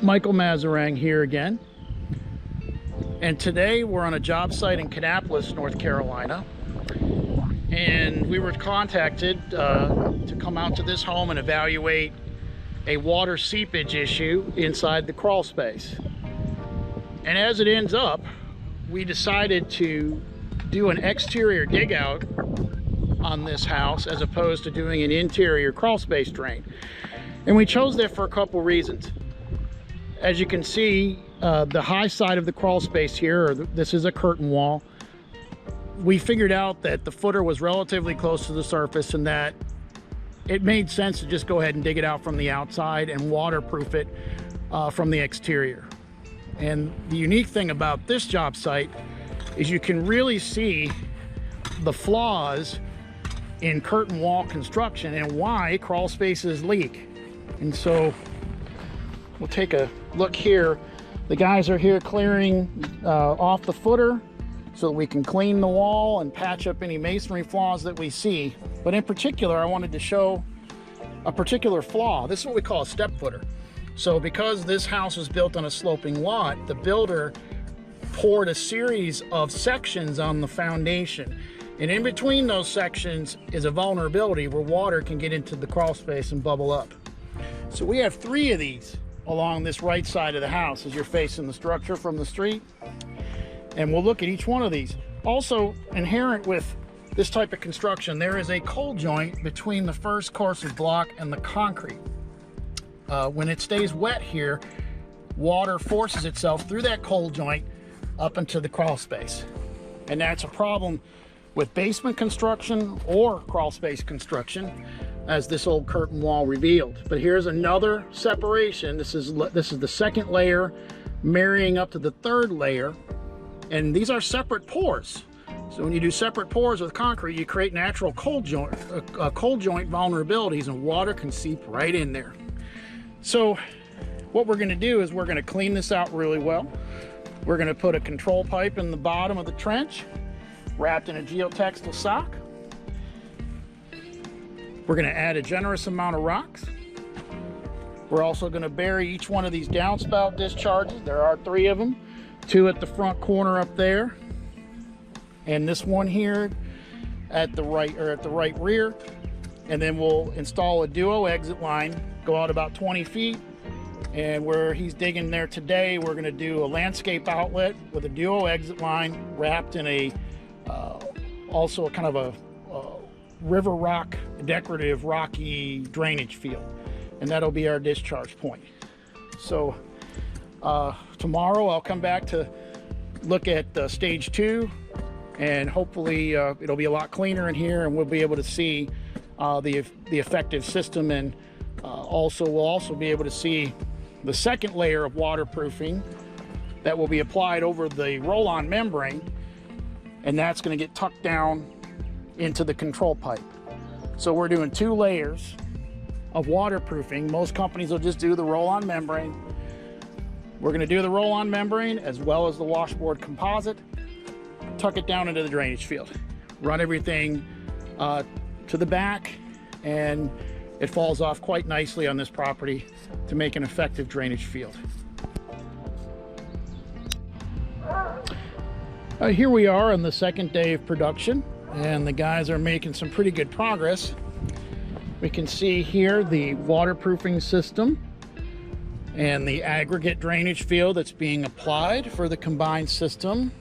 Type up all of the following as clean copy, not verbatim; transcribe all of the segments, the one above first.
Michael Mazarang here again, and today we're on a job site in Kannapolis, North Carolina, and we were contacted to come out to this home and evaluate a water seepage issue inside the crawl space. And as it ends up, we decided to do an exterior dig out on this house as opposed to doing an interior crawl space drain. And we chose that for a couple reasons. As you can see, the high side of the crawl space here, this is a curtain wall. We figured out that the footer was relatively close to the surface and that it made sense to just go ahead and dig it out from the outside and waterproof it from the exterior. And the unique thing about this job site is you can really see the flaws in curtain wall construction and why crawl spaces leak. And so we'll take a look here. The guys are here clearing off the footer so that we can clean the wall and patch up any masonry flaws that we see. But in particular, I wanted to show a particular flaw. This is what we call a step footer. So because this house was built on a sloping lot, the builder poured a series of sections on the foundation. And in between those sections is a vulnerability where water can get into the crawl space and bubble up. So we have 3 of these along this right side of the house as you're facing the structure from the street. And we'll look at each one of these. Also inherent with this type of construction, there is a cold joint between the first course of block and the concrete. When it stays wet here, water forces itself through that cold joint up into the crawl space. And that's a problem with basement construction or crawl space construction, as this old curtain wall revealed. But here's another separation. This is the second layer marrying up to the 3rd layer. And these are separate pores. So when you do separate pores with concrete, you create natural cold joint vulnerabilities, and water can seep right in there. So what we're going to do is we're going to clean this out really well. We're going to put a control pipe in the bottom of the trench, wrapped in a geotextile sock. We're going to add a generous amount of rocks. We're also going to bury each one of these downspout discharges. There are 3 of them, 2 at the front corner up there, and this one here at the right rear. And then we'll install a duo exit line, go out about 20 feet. And where he's digging there today, we're going to do a landscape outlet with a duo exit line wrapped in a also a kind of a river rock, decorative rocky drainage field, and that'll be our discharge point. So tomorrow I'll come back to look at stage 2, and hopefully it'll be a lot cleaner in here, and we'll be able to see the effective system, and we'll also be able to see the second layer of waterproofing that will be applied over the roll-on membrane, and that's going to get tucked down into the control pipe. So we're doing 2 layers of waterproofing. Most companies will just do the roll-on membrane. We're going to do the roll-on membrane as well as the washboard composite, tuck it down into the drainage field, run everything to the back, and it falls off quite nicely on this property to make an effective drainage field. Here we are on the 2nd day of production, and the guys are making some pretty good progress. We can see here the waterproofing system and the aggregate drainage field that's being applied for the combined system.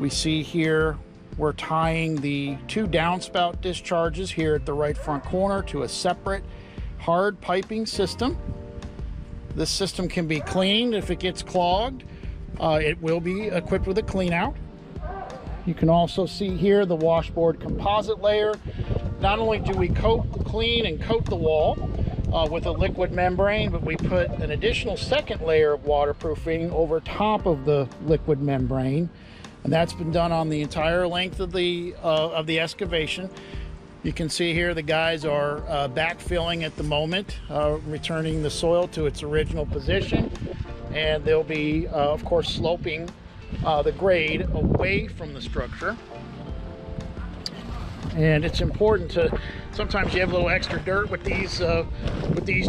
We see here we're tying the 2 downspout discharges here at the right front corner to a separate hard piping system. This system can be cleaned if it gets clogged. It will be equipped with a clean out. You can also see here the washboard composite layer. Not only do we clean and coat the wall with a liquid membrane, but we put an additional 2nd layer of waterproofing over top of the liquid membrane. And that's been done on the entire length of the excavation. You can see here the guys are backfilling at the moment, returning the soil to its original position, and they'll be of course sloping the grade away from the structure. And it's important to, sometimes you have a little extra dirt with these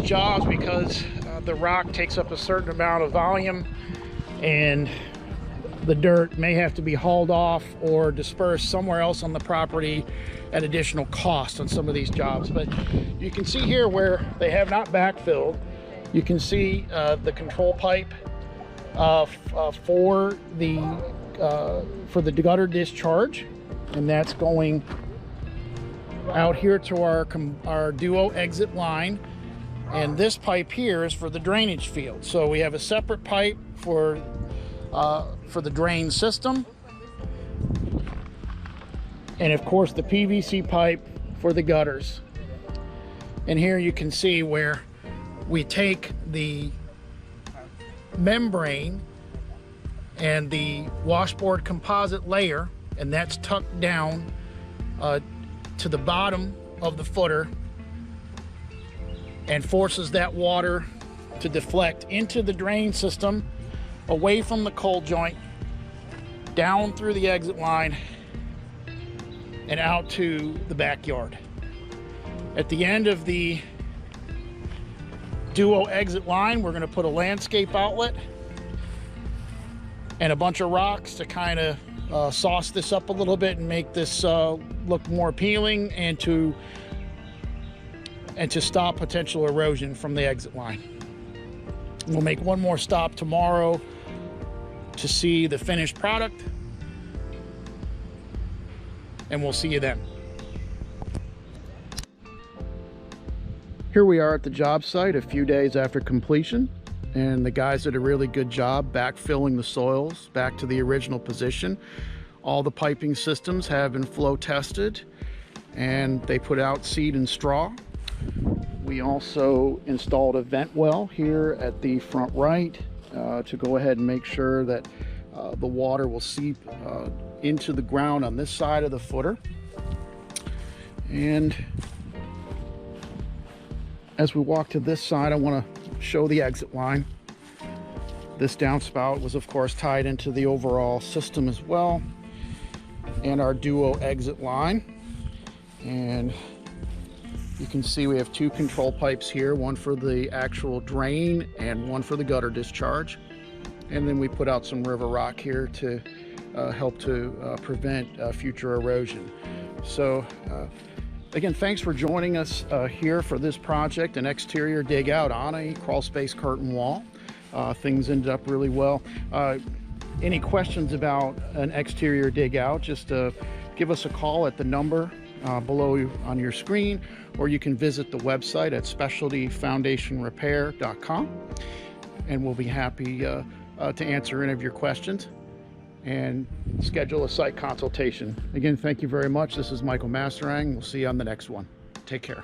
jobs, because the rock takes up a certain amount of volume, and the dirt may have to be hauled off or dispersed somewhere else on the property at additional cost on some of these jobs. But you can see here where they have not backfilled, you can see the control pipe for the gutter discharge, and that's going out here to our duo exit line. And this pipe here is for the drainage field. So we have a separate pipe for the drain system, and of course the PVC pipe for the gutters. And here you can see where we take the membrane and the washboard composite layer, and that's tucked down to the bottom of the footer, and forces that water to deflect into the drain system, away from the cold joint, down through the exit line, and out to the backyard. At the end of the duo exit line, we're going to put a landscape outlet and a bunch of rocks to kind of sauce this up a little bit and make this look more appealing, and to stop potential erosion from the exit line. We'll make one more stop tomorrow to see the finished product, and we'll see you then. Here we are at the job site a few days after completion, and the guys did a really good job backfilling the soils back to the original position. All the piping systems have been flow tested, and they put out seed and straw. We also installed a vent well here at the front right to go ahead and make sure that the water will seep into the ground on this side of the footer. And as we walk to this side, I want to show the exit line. This downspout was of course tied into the overall system as well, and our duo exit line. And you can see we have two control pipes here, one for the actual drain and one for the gutter discharge. And then we put out some river rock here to help to prevent future erosion. So again, thanks for joining us here for this project, an exterior dig out on a crawl space curtain wall. Things ended up really well. Any questions about an exterior dig out, just give us a call at the number below on your screen, or you can visit the website at specialtyfoundationrepair.com, and we'll be happy to answer any of your questions and schedule a site consultation. Again, thank you very much. This is Michael Masterang. We'll see you on the next one. Take care.